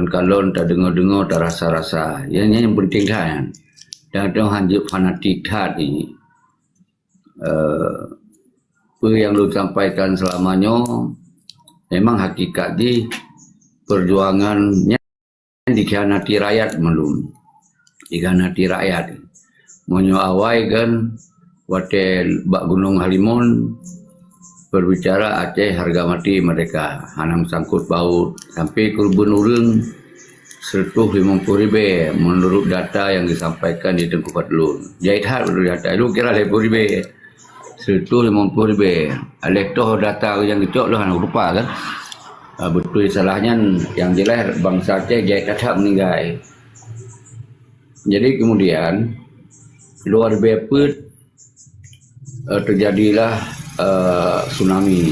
kalon tak dengar-dengar tak rasa-rasa. Yang penting kan. Dan ada hanjut fanatik ini. Apa yang lu sampaikan selamanya memang hakikat di perjuangannya dikhianati rakyat melum. Dikhianati rakyat. Monyo awai kan Watel Bak Gunung Halimun berbicara Aceh harga mati mereka hanam sangkut baut sampai kurban urang 150,000 menurut data yang disampaikan di Tengku Fadlun. Jahit hal menurut data itu kira 50,000 150,000 alektoh data yang dicok lah rupa kan. Betul salahnya yang jelas bangsa Aceh jahit data meninggal. Jadi kemudian luar biasa terjadilah tsunami.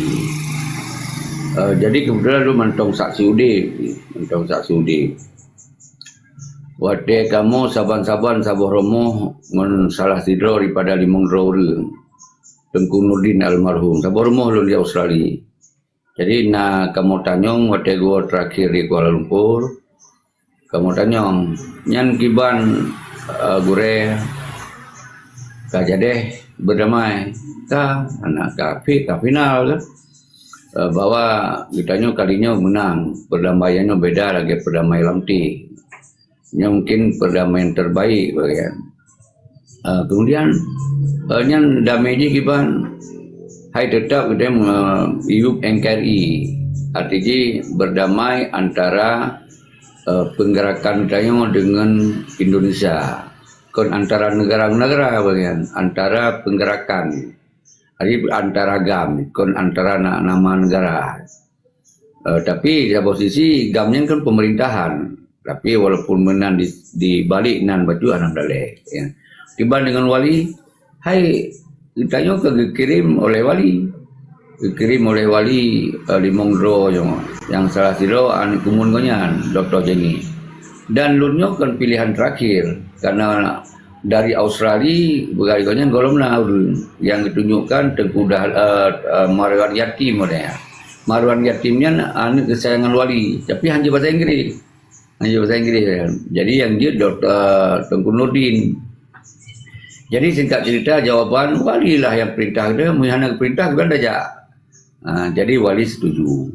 Jadi kemudian lu mentong saksi udi. Wate kamu saban-saban sabuh romo ngon salah sidro daripada limong orang. Tengku Nurdin almarhum. Sabuh romo lu di Australia. Jadi kamu tanyong wate gua terakhir di Kuala Lumpur. Kamu tanyong nyan kiban gure kajadeh berdamai anak kafe final kan bahwa kitanya kalinya menang perdamaiannya beda lagi perdamaian lamti yang mungkin perdamaian terbaik bagian kemudian yang damai je kiban hai tetap kita iup NKRI artinya berdamai antara penggerakan kitanya dengan Indonesia kon antara negara-negara bagian antara penggerakan antara GAM kon antara nama negara tapi di posisi GAM-nya kan pemerintahan tapi walaupun menang di balik nan baju anak dalek ya. Tiba dengan wali hai ditanya kirim oleh wali limong dro yang salah siro an kumun konyan Dr. Jenny dan lunyo kan pilihan terakhir karena dari Australia berkali-kalinya golomna yang ditunjukkan Tengku Marwan Yatim model. Marwan Yatimnya anak kesayangan wali tapi hanya bahasa Inggris. Jadi yang dia Dr. Tengku Nurdin. Jadi singkat cerita jawaban wali lah yang perintah dia menghina perintah kan saja. Jadi wali setuju.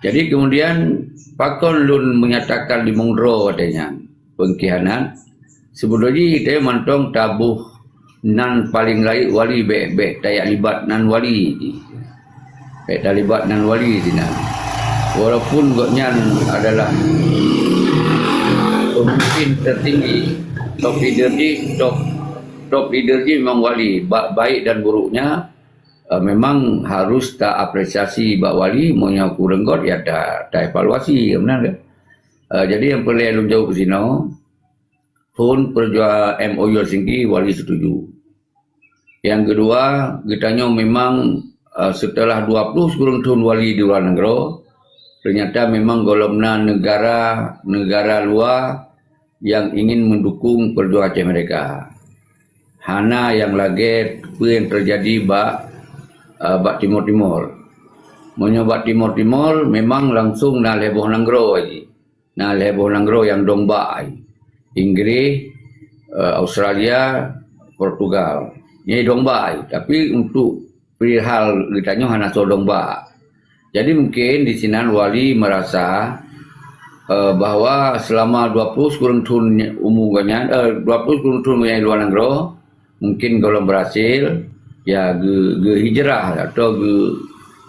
Jadi kemudian Pakon Lun menyatakan di Mongro katanya pengkhianat. Sebelumnya dia mantong tabuh nan paling lain wali be tayak libat nan wali. Be libat nan wali sini. Walaupun goknya adalah pemimpin tertinggi top leader di memang wali baik dan buruknya memang harus tak apresiasi bak wali maunya kurang god ya tak evaluasi benar kan. Jadi yang perlu jauh ke sini pun perjuangan MOU Helsinki wali setuju. Yang kedua, kitanya memang setelah 20 kurang tahun wali di luar negara, ternyata memang golongan negara luar yang ingin mendukung perjuangan Aceh mereka. Hana yang lagi yang terjadi bak Timur. Menyobat Timur memang langsung na leboh nanggro aja. Na leboh nanggro yang domba Inggris, Australia, Portugal. Ini domba, tapi untuk perihal ditanya hanya soal domba. Jadi mungkin di sini wali merasa bahwa selama 20 kurang tahun umumnya 20 kurang tahun yang luar negara mungkin kalau berhasil ya hijrah atau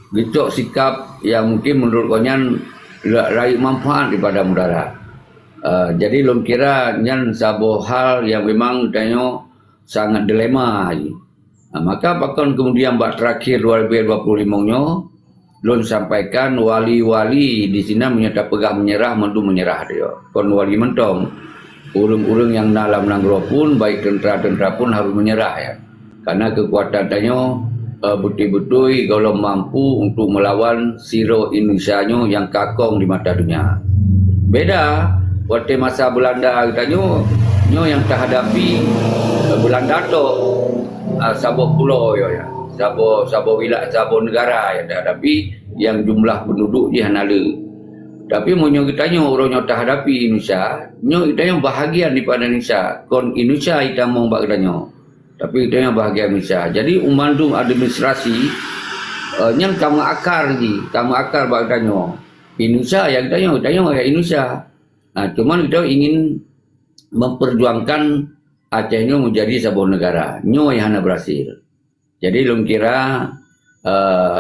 gitu sikap yang mungkin menurut konyan raih manfaat daripada mudarat. Jadi lom kira nyan sabo hal yang memang tanya sangat dilema. Maka bahkan kemudian bak terakhir 2025-nya lom sampaikan wali-wali di sini menyata pegang menyerah mentu menyerah dia. Kon wali mentong urung-urung yang dalam nanggro pun baik tentara-tentara pun harus menyerah ya. Karena kekuatan tanya betul-betul kalau mampu untuk melawan siro Indonesia yang kakong di mata dunia. Beda waktu masa Belanda kita yang terhadapi Belanda tu sabo pulau ya sabo wilayah sabo negara yang terhadapi yang jumlah penduduk di hanale Tapi mau kita nyo orang nyo tak hadapi Indonesia, nyo kita yang bahagian daripada Indonesia. Kon Indonesia kita mau bak kita nyo. Tapi kita yang bahagian Indonesia. Jadi umandung administrasi yang kamu akar bak kita nyo. Indonesia yang kita nyo ya Indonesia. Nah, cuman kita ingin memperjuangkan Aceh nyo menjadi sebuah negara. Nyo yang hana berhasil. Jadi lum kira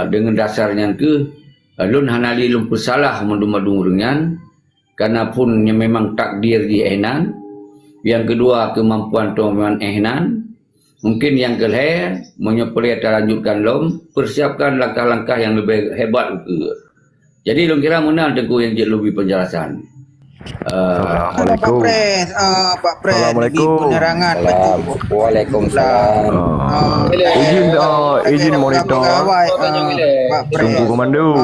dengan dasarnya lun hanali lum bersalah mendung-mendung dengan karena pun memang takdir di ehnan. Yang kedua kemampuan tuan ehnan. Mungkin yang kelihatan menyepelih lanjutkan lum persiapkan langkah-langkah yang lebih hebat jadi lum kira mana tengku yang lebih penjelasan. Assalamualaikum. Pak Pres. Assalamualaikum. Penerangan. Waalaikumsalam. Izin monitor. Pak Pres. Tunggu komando.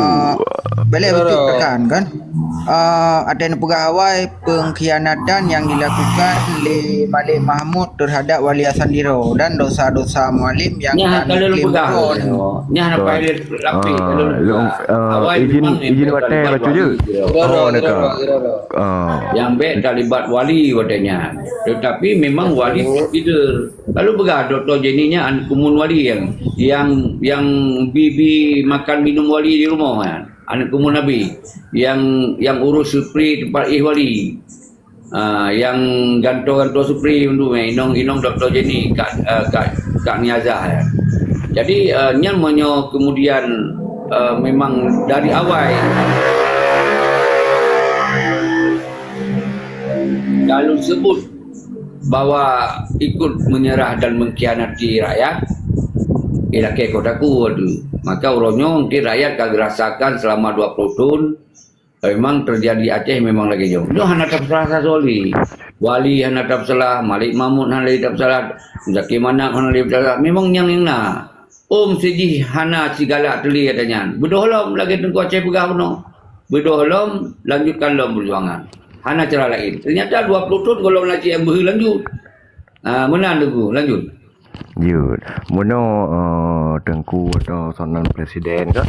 Boleh betul tekan kan? Ada pegawai pengkhianatan yang dilakukan oleh Malik Mahmud terhadap Wali Asandiro dan dosa-dosa mualim yang kalau pegawai nya hana pilot lapik izin watai baca je. Yang baik terlibat wali katanya. Tetapi memang wali leader. Lalu begah Dr. Jenny-nya kumun wali yang bibi makan minum wali di rumah kan. Anak kumun Nabi yang urus supri tempat wali. Yang ganto-ganto supri untuk inong Dr. Jenny Kak Niazah ya. Jadi yang menyo kemudian memang dari awal kalau sebut bahwa ikut menyerah dan mengkhianati rakyat ilake kotaku maka orangnya mungkin rakyat kagak rasakan selama 20 tahun memang terjadi Aceh memang lagi jauh. Itu hana tak salah soli. Wali hana tak salah, Malik Mahmud hana tak salah, Zaki Manak hana tak salah. Memang yang na. Siji hana segala teli katanya. Bedohlom lagi tengku Aceh pegah penuh. Bedohlom lanjutkan lom perjuangan. Hana cara lain. Ternyata 20 tahun kalau lagi yang berlanjut. Mana tengku lanjut. Yud, mono tengku atau sonan presiden ke?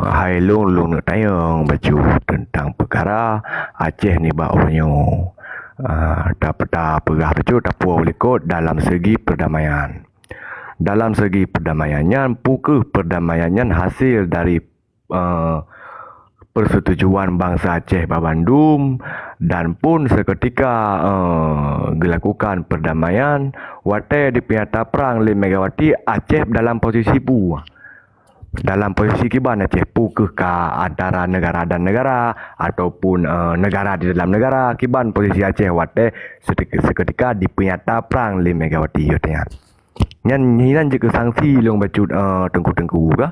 Hai long nak tayang baju tentang perkara Aceh ni baonyo dapat pegah baju tak puas ikut dalam segi perdamaian. Dalam segi perdamaiannya puke perdamaiannya hasil dari persetujuan bangsa Aceh Babandum dan pun seketika dilakukan perdamaian watai di pihak perang oleh Megawati Aceh dalam posisi dalam posisi kiban Aceh ke antara negara dan negara ataupun negara di dalam negara kiban posisi Aceh watai seketika di pihak perang oleh Megawati katanya. Nyan jika sanksi long bacut tengku-tengku ka.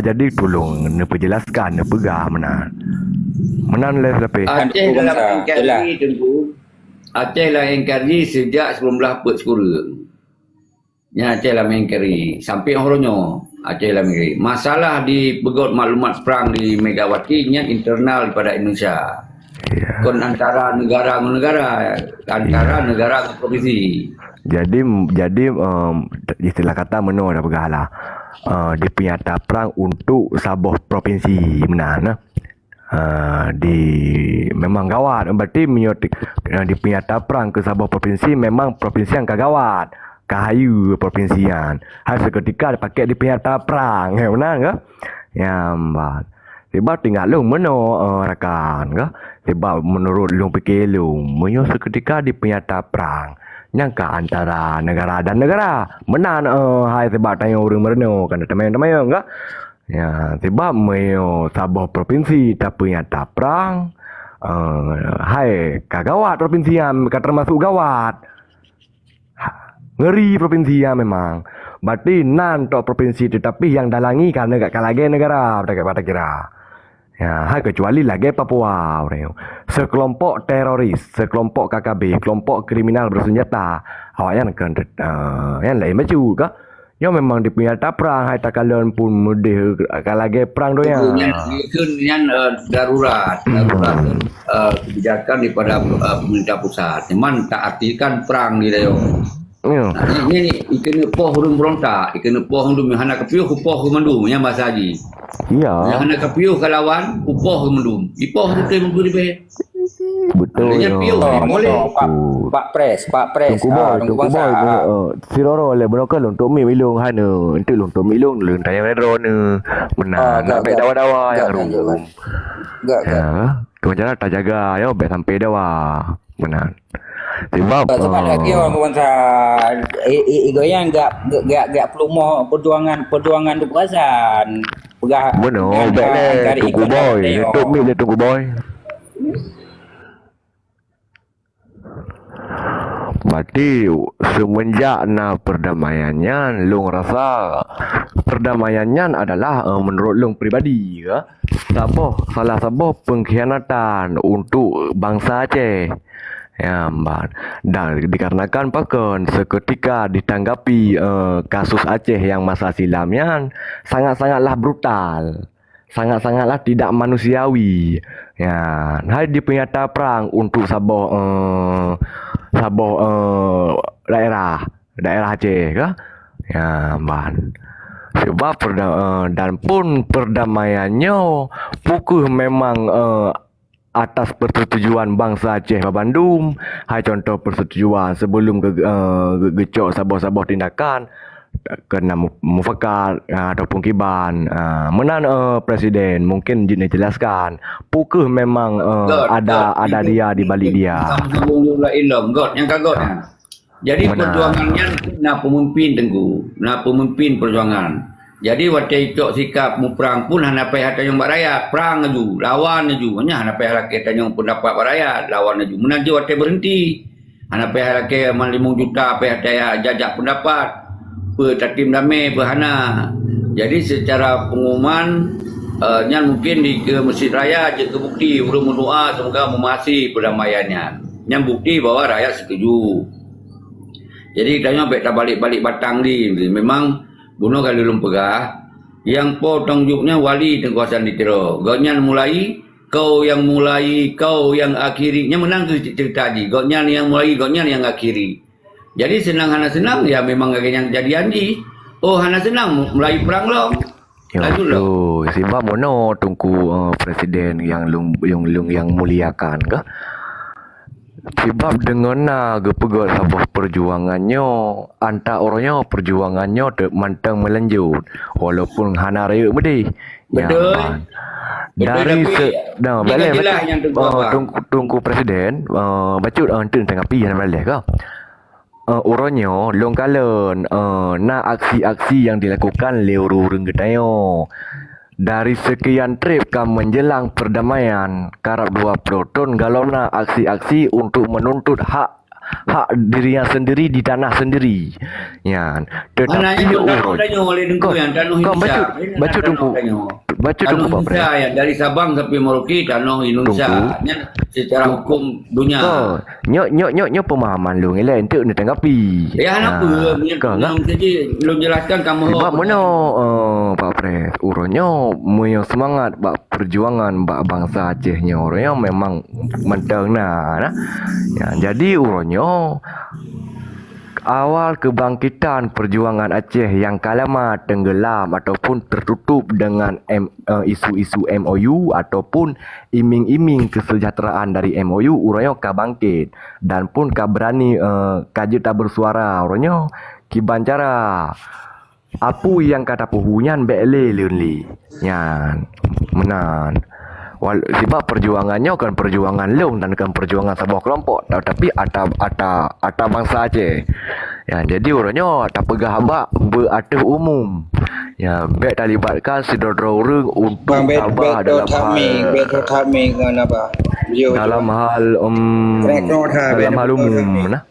Jadi tolong perjelaskan pegah menan lepas Aceh dalam NKRI tengku. Aceh lah NKRI sejak sebelum pet sekurang. Aceh lah NKRI sampai orangnya Aceh lah NKRI. Masalah di begot maklumat perang di Megawati nya internal daripada Indonesia. Kon antara negara dengan negara, antara negara ke provinsi. Jadi istilah kata meno dah begahlah. Di pinyata perang untuk sabuh provinsi mana memang gawat berarti di pinyata perang ke sabuh provinsi memang provinsi yang kagawat kahayu provinsian harus seketika dipakai di pinyata perang benar ke ya mbak sebab tinggal lu meno rakan ke sebab menurut lu fikir lu menyo seketika di pinyata perang nyangka antara negara dan negara menan hai sebab tanya orang mereno kan teman-teman enggak ya sebab meyo sabuh provinsi tapi nyata perang hai kagawat provinsi yang termasuk gawat ngeri provinsi yang memang berarti nan tok provinsi tetapi yang dalangi kan enggak kalage negara pada kira ya, kecuali lagi Papua, sekelompok teroris, sekelompok KKB, kelompok kriminal bersenjata, awaknya kan, yang lain maju kah? Yang memang dipunya perang, hai tak kalian pun mudah lagi perang doang. Yang darurat, kebijakan daripada pemerintah pusat. Memang tak artikan perang di dayo. Ini ikan poh hurung berontak, ikan poh hurung hana kepiuh poh kemandu, yang bahasa haji. Ya, Yang nak kapiuh ke lawan, upah ke mendum. Ipah tu tu mengku lebih. betul Adanya ya. piu tak boleh. Pak Pres. Tungku boy, si Roro le berokan untuk mi milung hana. Untuk untuk milung lun tayang redro ne. Benar, nak baik dawa-dawa yang rum. Ya, kau jangan tak jaga ya, baik sampai dawa. Benar. Sebab Sebab lagi orang bangsa goyang gak pelumoh perjuangan tu perasan. benar, baik le tungku boy. Untuk mi le tungku boy. Berarti semenjak perdamaiannya, Long rasa perdamaiannya adalah menurut Long pribadi ke? Salah sabah pengkhianatan untuk bangsa Aceh. Ya, Mbak. Dan dikarenakan pakan seketika ditanggapi kasus Aceh yang masa silamnya sangat-sangatlah brutal. Sangat-sangatlah tidak manusiawi. Ya, hari di penyata perang untuk Sabah daerah Aceh ke? Ya, man. Sebab dan pun perdamaiannya pukul memang atas persetujuan bangsa Aceh Bandung. Hai contoh persetujuan sebelum gecok Sabah tindakan kena mufakat ataupun kiban presiden mungkin jelaskan pukul memang ada dia di balik dia. Sambung pula ilmu God yang kagot. Jadi perjuangannya nak pemimpin tengku, nak pemimpin perjuangan. Jadi waktu ikut sikap mu perang pun hanapai hata yang buat rakyat, perang aju, lawan aju. Hanya hanapai halakai tanya pendapat buat rakyat, lawan aju. Menanti waktu berhenti. Hanapai halakai 5 juta apa hata jajak pendapat. Tatim damai berhana. Jadi secara pengumuman yang mungkin di ke Masjid Raya je ke bukti urung berdoa semoga memahasi perdamaiannya. Yang bukti bahawa rakyat setuju. Jadi tanya baik tak balik-balik batang ni. Memang bunuh kali belum pegah. Yang potong jubnya wali kekuasaan ditero. Gonyan mulai, kau yang mulai, kau yang akhiri. Yang menang tu cerita tadi. Gonyan yang mulai, gonyan yang akhiri. Jadi senang hana senang ya memang yang jadi anji. Oh hana senang mulai perang long. Ya betul. Sebab mono tunggu presiden yang muliakan ke? Sebab dengan gepegot sabah perjuangannya anta orangnya perjuangannya mantang melanjut walaupun hana raya medih. Betul. Dari tunggu presiden bacut antun tengah pi yang balik ke? Orangnya long kalen na aksi-aksi yang dilakukan lewru renggedayo dari sekian trip menjelang perdamaian karab 20 tahun galona aksi-aksi untuk menuntut hak dirinya sendiri di tanah sendiri. Ya, tetapi baca tunggu Pak Pres. Yang dari Sabang sampai Merauke tanah Indonesia. Secara hukum dunia. Nyok pemahaman lu ngilai untuk ditanggapi. Ya apa? Jadi lu jelaskan kamu. Sebab mana Pak Pres urangnya punya semangat bak perjuangan bak bangsa Acehnya orangnya memang mentang nah. Ya, jadi urangnya awal kebangkitan perjuangan Aceh yang kalama tenggelam ataupun tertutup dengan isu-isu MOU ataupun iming-iming kesejahteraan dari MOU urangnya ka bangkit dan pun ka berani kaje tak bersuara urangnya kiban cara apa yang kata puhunyan bele leunli yan menan. Sebab perjuangannya kan perjuangan long dan kan perjuangan sebuah kelompok tapi ata bangsa Aceh. Ya, jadi orangnya tak pegah abak beratuh umum. Ya, baik terlibatkan sedoro orang untuk abah dalam hal umum nah.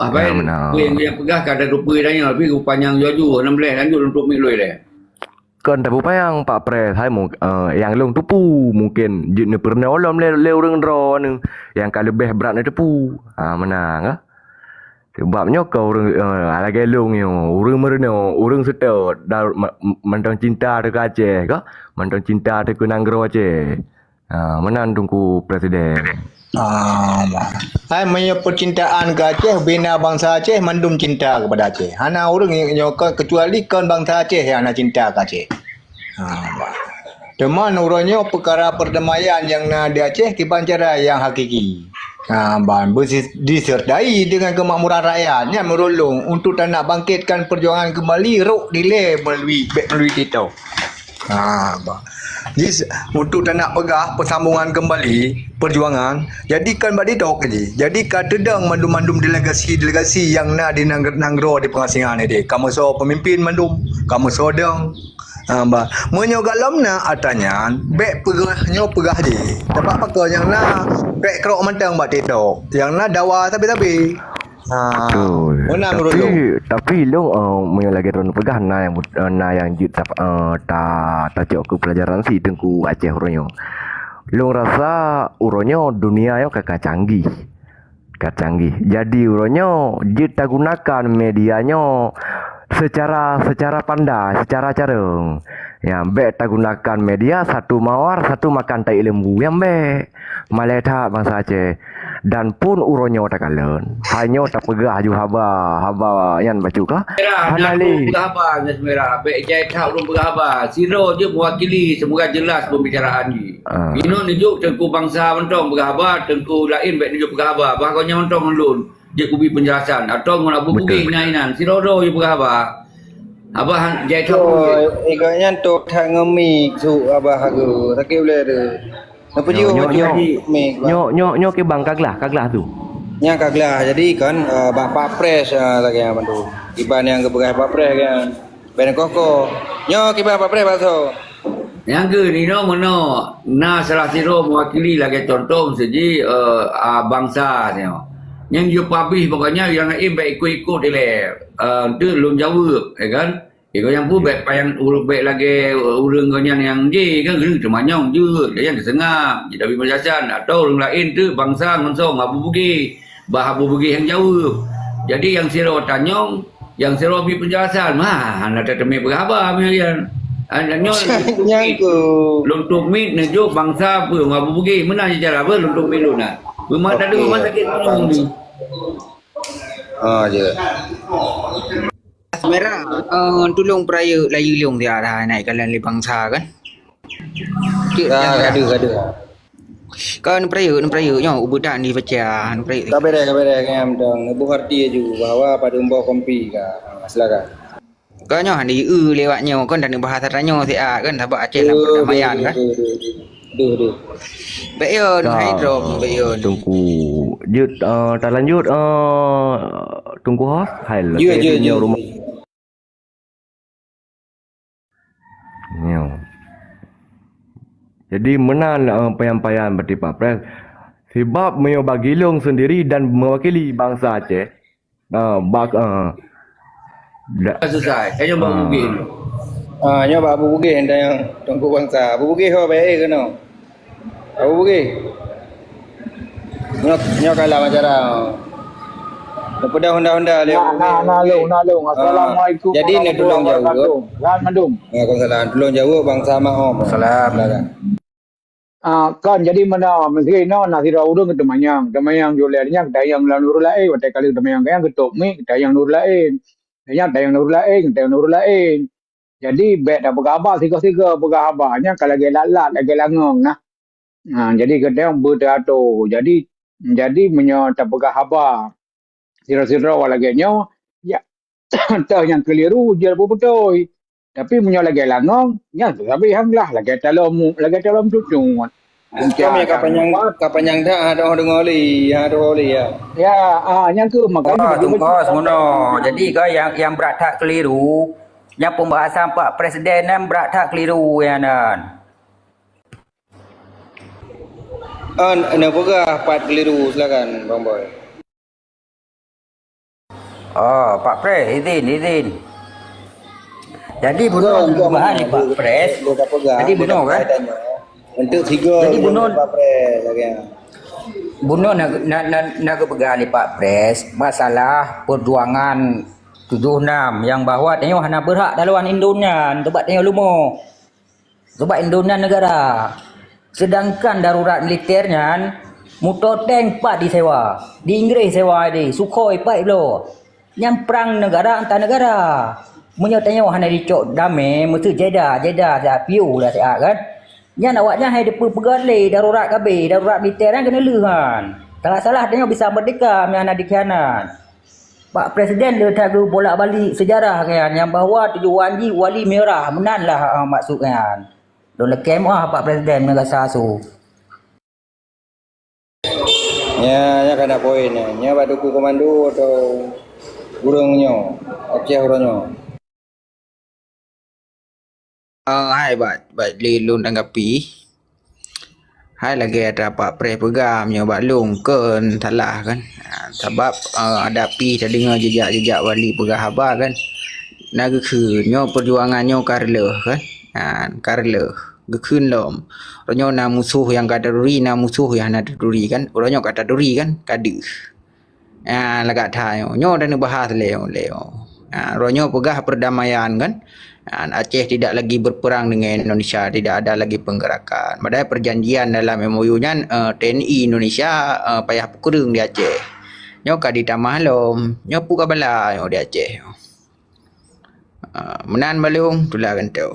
Apa yang pegah kada rupa tanya tapi rupanya jaju 16 lanjut untuk miloi dia. Kan tak payang Pak Pres hai yang long tupu mungkin jeune pernah olam le orang dro ni yang kalau lebih berat ni tupu menang ah sebabnya kau orang lagi long yo orang mereno orang setot mantang cinta dekat Aceh ke mantang cinta dekat Nanggro Aceh menang tunggu presiden. Hai punya percintaan ke Aceh bina bangsa Aceh mandum cinta kepada Aceh. Hana orang yang kecuali kan bangsa Aceh yang nak cinta ke Aceh. Bah. Teman urangnya perkara perdamaian yang di Aceh kiban cara yang hakiki. Ban disertai dengan kemakmuran rakyatnya merulung untuk tak nak bangkitkan perjuangan kembali ruk delay melalui kita. Bah. Jadi untuk tak nak pegah persambungan kembali perjuangan, jadikan badi tok je. Jadi kadang mandum-mandum delegasi-delegasi yang nak di nanggro di pengasingan ni. Kamu so pemimpin mandum, kamu so dang. Ba menyo galam na atanya bek pegah je. Dapat pakai yang na bek krok mentang bak TikTok. Yang na dawa tapi. Betul. Mana menurut lu? Tapi lu menyo lagi ron pegah na yang jit tak cok ke pelajaran si tengku Aceh uronyo. Lu rasa uronyo dunia yo kakak canggih. Jadi uronyo jit tak gunakan medianya secara pandai, secara careng. Yang bek tak gunakan media, satu mawar, satu makan tai lembu. Yang bek maletha bangsa Aceh. Dan pun uronyo tak kalen. Hanya tak pegah ju haba yan bacu kah? Hanali. Pegah merah. Bek jai tak urung pegah haba. Siro je mewakili semoga jelas pembicaraan ni. Ino nunjuk tengku bangsa mentong pegah haba, tengku lain bek nunjuk pegah haba. Bahkonnya mentong melun. Dia kubi penjelasan atau nak bubugi nainan. Siro je pegah haba. Abah jai tak. Iganya tok tak ngemi su abah hagu. Tak boleh tu. Apa je Nyo ke bang kaglah tu. Nya kaglah. Jadi kan Bapak Pres lagi yang bantu. Iban yang kebegai Bapak Pres kan. Ben koko. Nyo kiban Bapak Pres baso. Yang ke ni no na salah siro mewakili lagi contoh seji bangsa tengok. Yang dia publish pokoknya yang lain baik ikut dia tu lun Jawa kan. Kau yang pun baik payang baik lagi urang kau yang je kan kena temanyong je dia yang kesengap je tapi penjelasan atau orang lain tu bangsa ngonsong abu bugi yang Jawa. Jadi yang siro tanyong yang siro bi penjelasan nak temi berapa mian. Anyo Nyangku. Luntuk mit nejuk bangsa apa abu bugi mana je cara apa luntuk mit lu nak. Rumah tak ada rumah sakit ni. Je. Merah tolong peraya layu liung dia dah naik kalan li bangsa kan. Ada. Kan peraya nya ubudan di pecah peraya. Kabar ngam dong. Ibu arti ju bahwa pada umbo kompi ka. Silakan. Kan nya di lewatnya kan dan bahasa tanya si kan sebab Aceh lah perdamaian kan. Duh. Bayon hidro bayon. Tunggu jut tak lanjut tunggu hos hai lah. Je. Rumah. Jadi menan penyampaian berarti Pak Pres sebab menyobak gilung sendiri dan mewakili bangsa Aceh. Selesai. Saya bawa bugi. Nya Abu Bugi hendak yang tunggu bangsa. Abu Bugi ho baik ke no? Abu Bugi. Nya kalah macara. Lepas honda-honda dia. Nalung. Assalamualaikum. Jadi nak tolong jauh. Lan mandum. Waalaikumsalam. Tolong jauh bangsa maaf. Salam. Kan jadi mana mesti nak sira urang ke temayang jualnya dayang lanur lain watai kali temayang kaya ketuk mi dayang nur lain. Dayang nur lain. Jadi bet dah bergabar siga-siga bergabarnya kalau lagi lalat lagi langong nah. Jadi kadang berdatu. Jadi menyata bergabar. Sira-sira walaganya ya tah yang keliru je betul. Tapi punya lagi langong, ya tapi hanglah lagi dalam cucu. Kami kapan yang dah ada orang ngoli ya. Ya, yang ke makanya Tungkos mono. Jadi kau yang berat tak keliru, yang pembahasan Pak Presiden nan berat tak keliru ya nan. Ana pegah part keliru silakan Bang Boy. Pak Pres izin. Jadi benar perubahan ni Pak Pres. Jadi benar kan? Untuk tiga. Jadi benar Pak Pres lagi. Benar nak pegang ni Pak Pres masalah perjuangan 76 yang bahawa tengok hana berhak dalam Indonesia tempat tengok lumo. Sebab Indonesia negara. Sedangkan darurat militernya motor tank 4 disewa. Di Inggeris sewa di Sukhoi 4 beloh. Yang perang negara antar negara. Munyo tanya hana dicok damai mesti Jeddah dah piu dah siap kan. Nya awaknya hai depa pegale darurat kabe, darurat militer kan kena leuhan. Kalau salah tanya bisa merdeka yang nak dikhianat. Pak Presiden dia tahu bolak-balik sejarah kan yang bahawa tujuan wali merah menanlah maksud kan. Don lekem Pak Presiden merasa su. Nya kada poin nya baduku komando atau urangnya Aceh urangnya. Hai bat lelun tanggapi. Hai lagi ada Pak Pres pegang punya Bat Long kan salah kan. Sebab ada pi dah dengar jejak wali pegah habar kan. Naga khunyo perjuangannya karle kan. Karle gekun lom. Orangnya na musuh yang kada duri, na musuh yang ada duri kan. Orangnya kata duri kan, kadu. Lagak tayo. Nyo dan bahas leo. Orangnya pegah perdamaian kan. Aceh tidak lagi berperang dengan Indonesia, tidak ada lagi penggerakan. Padahal perjanjian dalam MOU-nya TNI Indonesia payah pukurung di Aceh. Nyo ka ditambah lom, nyo puka bala nyo di Aceh. Menan balung tulah kan tu.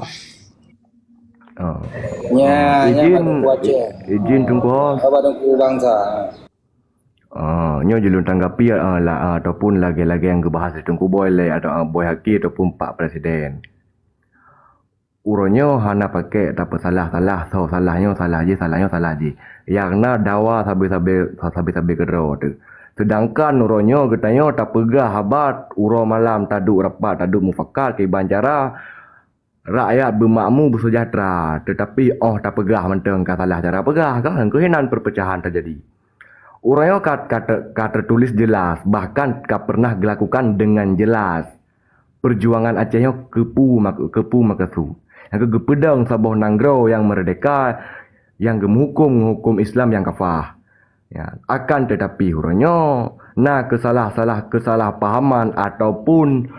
Nya baduku Aceh. Izin tunggu. Baduku bangsa. Nyo jelun tanggapi ataupun lagi-lagi yang kebahas tunggu boy le atau boy haki ataupun Pak Presiden. Uronyo hana pakai tak salah so salahnya salah je yang na dawa sabi kedro tu. Sedangkan uronyo getanyo tak pegah habat uro malam taduk rapat taduk mufakat ke bancara rakyat bermakmur bersejahtera, tetapi tak pegah menteng ka salah cara pegah kan kehenan perpecahan terjadi. Uronyo kata tulis jelas, bahkan pernah dilakukan dengan jelas. Perjuangan Acehnya kepu makasu. Yang kegepedang sabah nanggro yang merdeka, yang gemhukum Islam yang kafah. Ya, akan tetapi huranya kesalahpahaman ataupun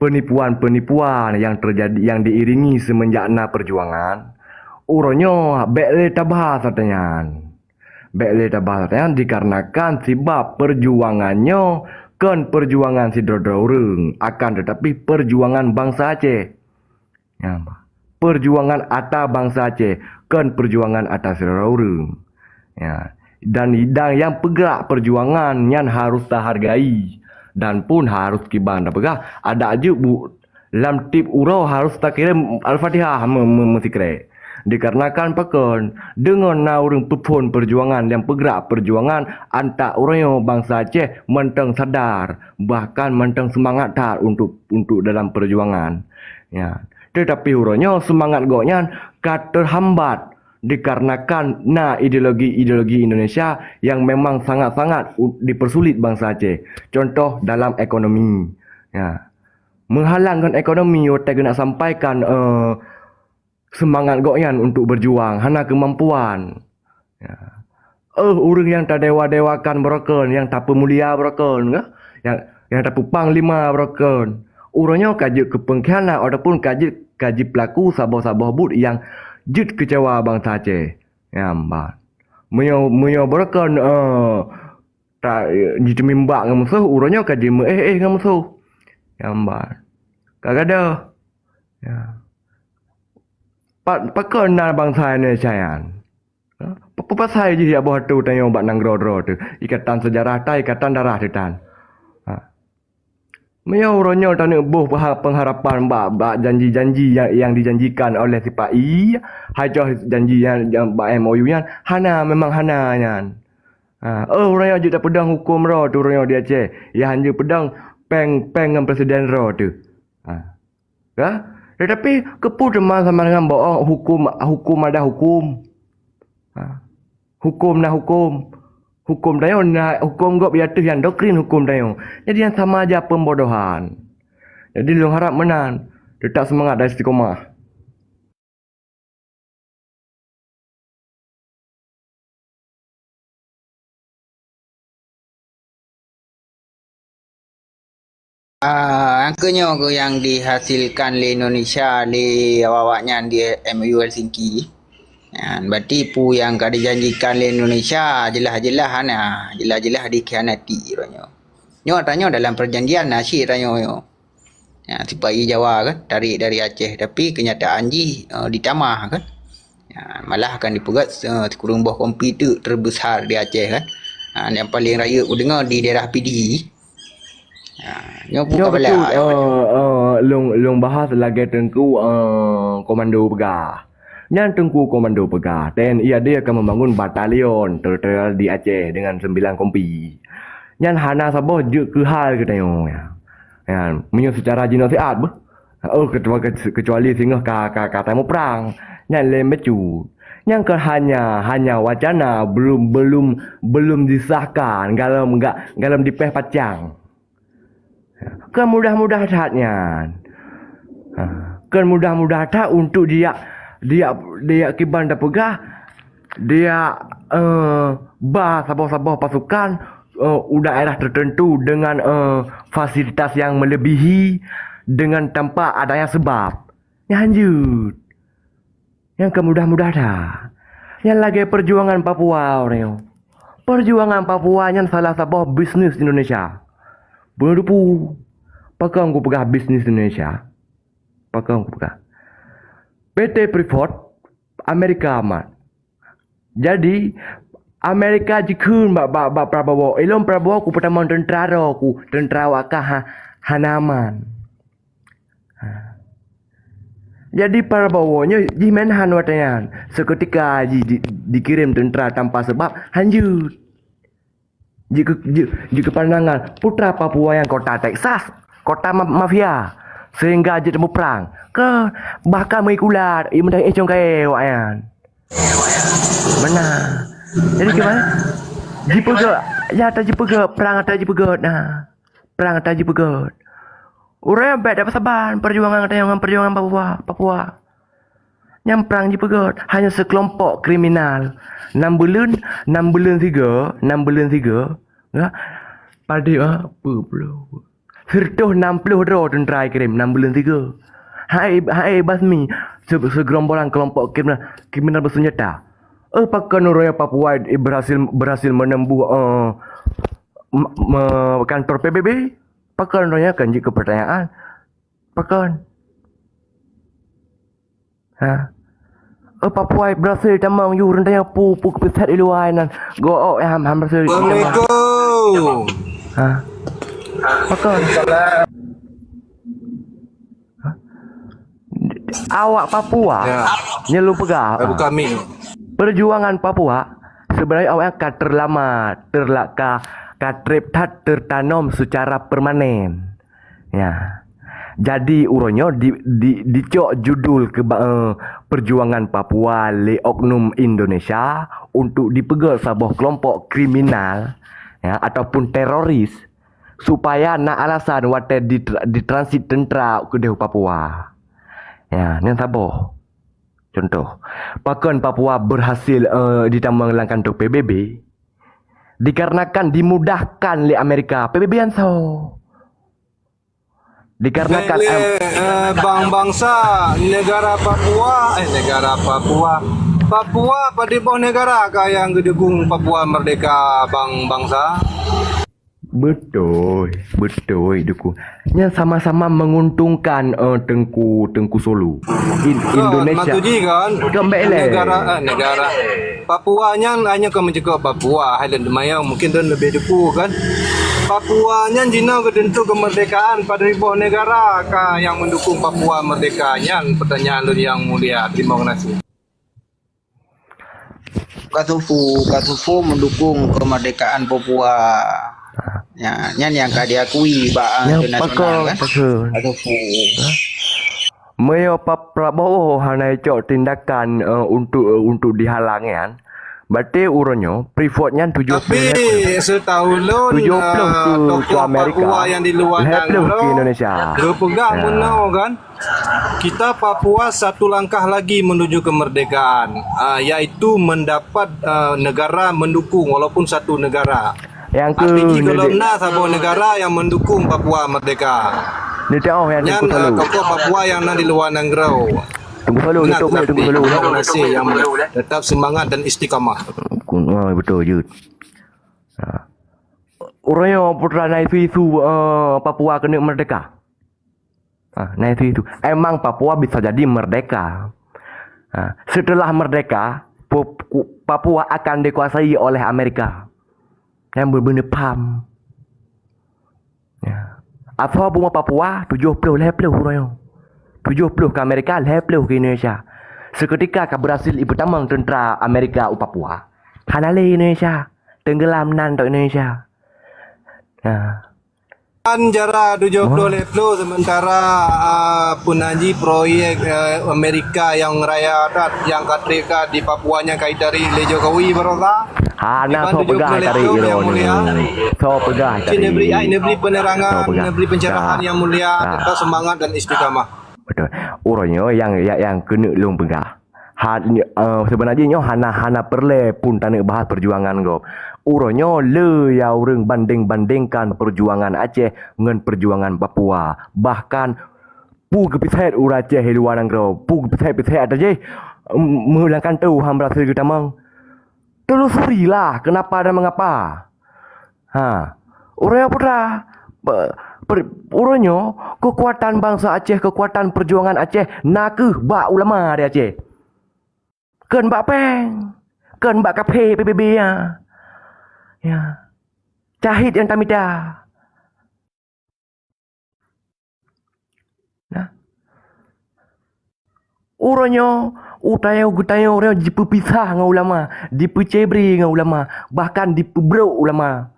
penipuan yang terjadi yang diiringi semenjak perjuangan. Uranya bekle tabah satanya. Dikarenakan sebab perjuangannya kan perjuangan si dodoreng, akan tetapi perjuangan bangsa Aceh. Ya, perjuangan atas bangsa Aceh kan perjuangan atas orang. Ya, dan yang pegak perjuangan yang harus terhargai dan pun harus kiban pegak. Ada aja dalam tip urau harus tak kira Al-Fatihah mesti kira. Dikarenakan pakon dengan orang pepun perjuangan yang pegak perjuangan antak orang bangsa Aceh mentang sadar bahkan mentang semangat tar untuk dalam perjuangan. Ya. Tetapi huranya semangat goknya terhambat dikarenakan ideologi Indonesia yang memang sangat-sangat dipersulit bangsa Aceh. Contoh dalam ekonomi. Ya. Menghalangkan ekonomi, otak nak sampaikan semangat goknya untuk berjuang, hana kemampuan. Ya. Orang yang tak dewa-dewakan berokon, yang tak pemulia berokon, yang tak panglima berokon. Urangnya kaji kepengkhianat ataupun kaji pelaku sabah-sabah but yang jut kecewa bangsa Aceh. Ya, mbak. Menyo berkan tak ditemimbak dengan musuh, urangnya kaji dengan musuh. Ya, mbak. Kagak ada. Ya. Pakon na bangsa Indonesia yan. Apa saya je ya buat tu tanya obat nanggro tu. Ikatan sejarah tai, ikatan darah tu tan. Maya urangnya tak nak buh pengharapan bak janji-janji yang dijanjikan oleh si Pak I. Hajah janji yang bak MOU yang memang hana yan. Urangnya je tak pedang hukum ro tu urangnya di Aceh. Ya hanya pedang peng dengan presiden ro tu. Tetapi kepu teman sama dengan bohong hukum ada hukum. Hukum na hukum. Hukum tayo na hukum gop biatu yang doktrin hukum tayo. Jadi yang sama aja pembodohan. Jadi lu harap menang. Tetap semangat dan istiqomah. Angkanya yang dihasilkan di Indonesia di awaknya di MOU Helsinki. Berarti pu yang kada dijanjikan di Indonesia jelas-jelas jelas-jelas dikhianati ranyo. Nyo tanya dalam perjanjian nasi ranyo yo. Ya, supaya Jawa kan tarik dari Aceh, tapi kenyataan ditamah kan. Ya, malah akan dipegat kurung buah komputer terbesar di Aceh kan. Yang paling raya aku dengar di daerah PD. Nyo Ya bukan betul. bala. Long bahas lagi tengku komando pegah. Yang tengku komando pegah. TNI dia akan membangun batalion teritorial di Aceh dengan 9 kompi. Yang hana sabah je ke hal kita ya. Ya, menyo secara genosiat bah. Kecuali singgah kata mau perang. Yang lain becut. Yang ke hanya wacana belum disahkan galam dipeh pacang. Kan mudah-mudahan kan mudah-mudahan untuk dia kiban dah pegah dia sabah pasukan daerah tertentu dengan fasilitas yang melebihi dengan tanpa adanya sebab. Yang lanjut. Yang kemudah-mudahan. Yang lagi perjuangan Papua orang. Perjuangan Papua yang salah sebuah bisnis Indonesia. Berdepu. Pakang ku pegah bisnis Indonesia. Pakang ku pegah. PT Freeport Amerika amat. Jadi Amerika jikun bak Prabowo. Elom Prabowo ku pertama tentara wakah Hanaman. Jadi Prabowo-nya jimenhan watayan. Seketika dikirim tentara tanpa sebab hanjut. Jika pandangan putra Papua yang kota Texas, kota mafia, sehingga aja temu perang. Bahkan mengikulat, mendak econg kaya wayan. Benar. Jadi gimana? Jipegat, perang atas jipegat. Nah, perang atas jipegat. Orang yang dapat saban perjuangan Papua. Yang perang jipegat hanya sekelompok kriminal. 6 bulan 3. Ya. Pada apa pula? 160 ro tentera kirim 6 bulan 3. Hai basmi segerombolan kelompok kriminal bersenjata. Apakah Nuraya Papua berhasil menembuh kantor PBB? Pakan Nuraya kan jika pertanyaan. Pakan. Papua berhasil tamang you rendang pu kepisat di luar nan. Go ham berhasil. Assalamualaikum. Pakan. Awak Papua nyelu pegah. Bukan mi. Perjuangan Papua sebenarnya awalnya terlaka tertanam secara permanen. Ya. Jadi uronyo dicok judul perjuangan Papua le oknum Indonesia untuk dipegal sebuah kelompok kriminal ya ataupun teroris supaya nak alasan wate ditransit tentera ke Papua. Ya, ni saboh. Contoh, pakan Papua berhasil ditambang dalam kantor PBB dikarenakan dimudahkan oleh Amerika. PBB yang dikarenakan bangsa negara Papua pada bawah negara kah yang gedung Papua Merdeka bangsa. Betul duku. Yang sama-sama menguntungkan Tengku Solo. Indonesia. Matuji kan? Negara Papua hanya kan menjaga Papua Highland Mayang mungkin dan lebih depu kan. Papua jina ketentu kemerdekaan pada ribuan negara kah yang mendukung Papua merdekanya? Pertanyaan lu yang mulia. Terima kasih. Kasufu mendukung kemerdekaan Papua. Ya, yang diakui internasional kan. Kasufu. Meo Prabowo hanai cok tindakan untuk dihalang kan. Berarti uronyo Freeportnya 70. Tapi setahun lo 70 ke Amerika. Papua yang di luar ke Indonesia. Berpegang menau kan. Kita Papua satu langkah lagi menuju kemerdekaan, yaitu mendapat negara mendukung walaupun satu negara. Yang ke kalau sebuah negara yang mendukung Papua merdeka. Ni tahu yang Tengku Solo. Tokoh Papua yang di luar Nangrau. Tengku Solo, Tengku Solo. Terima kasih yang tetap semangat dan istiqamah. Betul je. Orangnya putra naik isu Papua kena merdeka. Nah itu. Emang Papua bisa jadi merdeka. Setelah merdeka, Papua akan dikuasai oleh Amerika. Yang berbenda PAM. Ya. Atau bunga Papua 70 lepluh royo. 70 ke Amerika, lepluh ke Indonesia. Seketika ke berhasil ibu tamang tentera Amerika u Papua. Hanale Indonesia. Tenggelam nan untuk Indonesia. Nah. Jara 70 leplo sementara punaji proyek Amerika yang raya dat yang katrika di Papuanya kai dari Le Jokowi berola. Hana so pegah dari Iron ni. So pegah dari. Ini beri penerangan, ini beri pencerahan yang mulia, tetap semangat dan istiqamah. Betul. Orangnya yang kena long pegah. Sebenarnya hana perle pun tanah bahas perjuangan go. Uranya le yang orang banding-bandingkan perjuangan Aceh dengan perjuangan Papua. Bahkan pu kepisah ur Aceh luar negara. Pu kepisah ada je menghilangkan tahu ham berhasil kita mang. Telusurilah kenapa dan mengapa. Uranya putra uranya kekuatan bangsa Aceh, kekuatan perjuangan Aceh nakeh bak ulama di Aceh. Ken bak peng. Ken bak kafe PBB ya. Ya. Cahit yang tamida. Nah. Uranya utayo orang dipepisah dengan ulama, dipecebri dengan ulama, bahkan dipebrok ulama.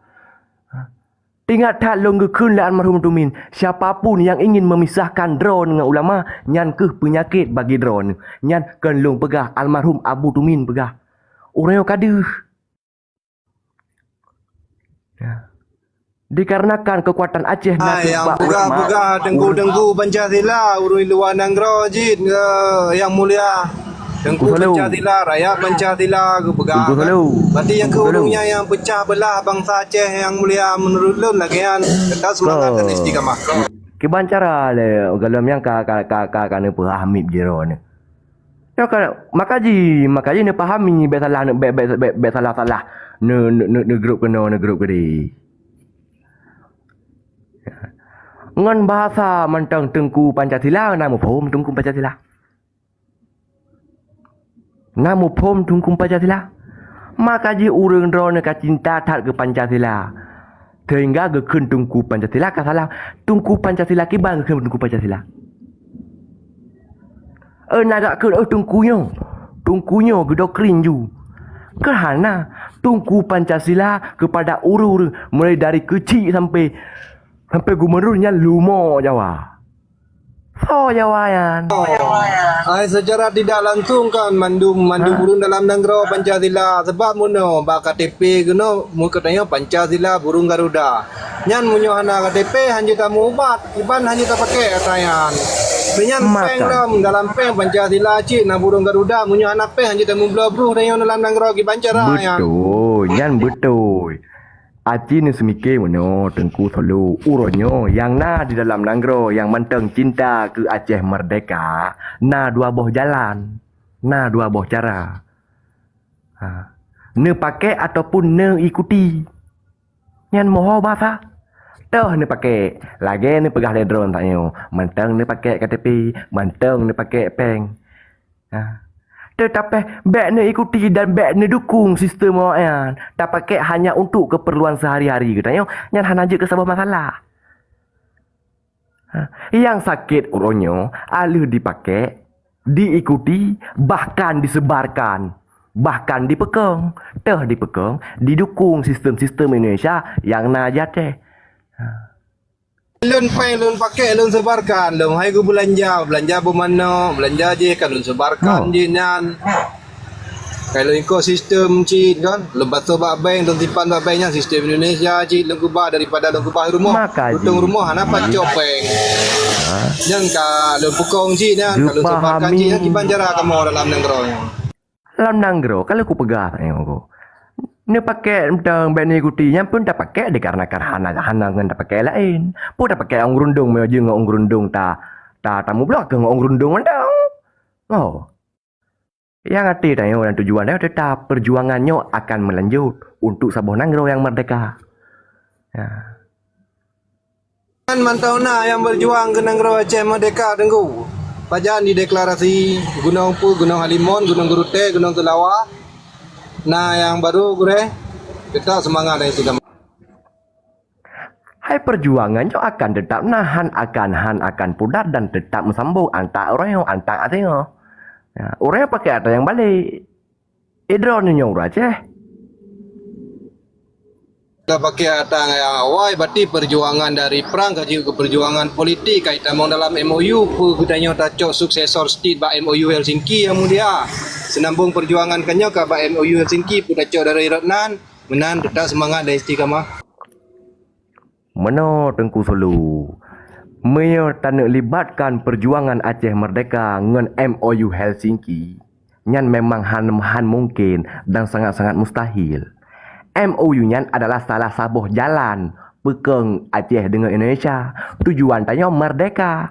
Tinggal tak longga kun la almarhum Tumin. Siapapun yang ingin memisahkan drone dengan ulama, nyan ke penyakit bagi drone. Nyan kan long pegah almarhum Abu Tumin pegah. Urang kaduh. Ya. Dikarenakan kekuatan Aceh yang pegah dengku Pancasila urui luar negara jin yang mulia. Dengku Pancasila, rakyat Pancasila ke pegah. Berarti yang keurungnya yang pecah belah bangsa Aceh yang mulia menurut lun lagian kita semangat dan istiqamah. Kiban cara le galam yang kana pahami jero ne. Ya kan makaji ne pahami be salah ne grup kedi. Ngan bahasa mentang Tengku Pancasila namu phom Tengku Pancasila. Namu phom Tengku Pancasila. Makaji urang drone ka cinta tat ke Pancasila. Sehingga ke keun Tengku Pancasila ka salah. Tengku Pancasila ki bang keun Tengku Pancasila. Naga keun Tengkunya ke doktrin ju. Kerana Tengku Pancasila kepada urang mulai dari kecil sampai gubernurnya lumo Jawa. So Jawayan. Secara tidak langsung kan mandum burung dalam negara Pancasila sebab muno ba KTP geno mu katanya Pancasila burung Garuda. Nyan munyo hana KTP hanya tamu ubat, iban hanya tak pakai atayan. Penyan peng dalam peng Pancasila cik na burung Garuda munyo hana peng hanya tamu blabruh dalam negara ki Pancara ya. Betul, nyan betul. Aci ni semikir mana Tengku selalu uronyo yang na di dalam negara yang menteng cinta ke Aceh merdeka. Na dua boh jalan. Na dua boh cara. Ne pakai ataupun ne ikuti. Nyan moho bahasa. Toh ne pakai. Lagi ne pegah ledron taknyo. Menteng ne pakai KTP. Menteng ne pakai peng. Tetapi baik ni ikuti dan baik ni dukung sistem orang. Tak pakai hanya untuk keperluan sehari-hari katanya. Yang hanya je ke sebuah masalah. Yang sakit orangnya alih dipakai, diikuti, bahkan disebarkan, bahkan dipekang. Dipekang, didukung sistem-sistem Indonesia yang najat Lun pakai lun sebarkan lun hai ku belanja bermana belanja je kan lun sebarkan je nyan kalau ekosistem cik kan lebat bak bank dan simpan bak banknya sistem Indonesia cik lun kubah daripada lun kubah rumah untung rumah hana pacok bank yang ka lun pukong cik kan kalau sebarkan cik kiban cara kamu dalam negara kalau ku pegah aku ni pakai tentang band ikutinya pun tak pakai dikarenakan hana ngan tak pakai lain. Pun tak pakai orang gerundung me je ngong gerundung ta tamu blok ke ngong gerundung mandang. Oh. Yang arti tanya dan tujuannya tetap perjuangannya akan melanjut untuk sebuah negara yang merdeka. Ya. Kan mantau na yang berjuang ke negara Aceh Merdeka tengku. Pajan di deklarasi Gunung Pu, Gunung Halimun, Gunung Gerute, Gunung Telawa. Nah yang baru gue kita semangat dari itu. Hai perjuangan jo akan tetap nahan akan pudar dan tetap mesambung antak orang yang antak atengok. Ya, orang yang pakai ada yang balik. Idron nyong Aceh. Kita pakai atang yang awal berarti perjuangan dari perang ke perjuangan politik kaitan dalam MOU kudanya tacok suksesor state ba MOU Helsinki yang mulia senambung perjuangan kanyo ka ba MOU Helsinki pudacok dari Retnan menan tetap semangat dan istiqamah. Meno Tengku Sulu. Meo tak libatkan perjuangan Aceh Merdeka dengan MOU Helsinki. Nyan memang han mungkin dan sangat-sangat mustahil. MOU nyan adalah salah sabuh jalan pekeng Aceh dengan Indonesia. Tujuan tanya merdeka.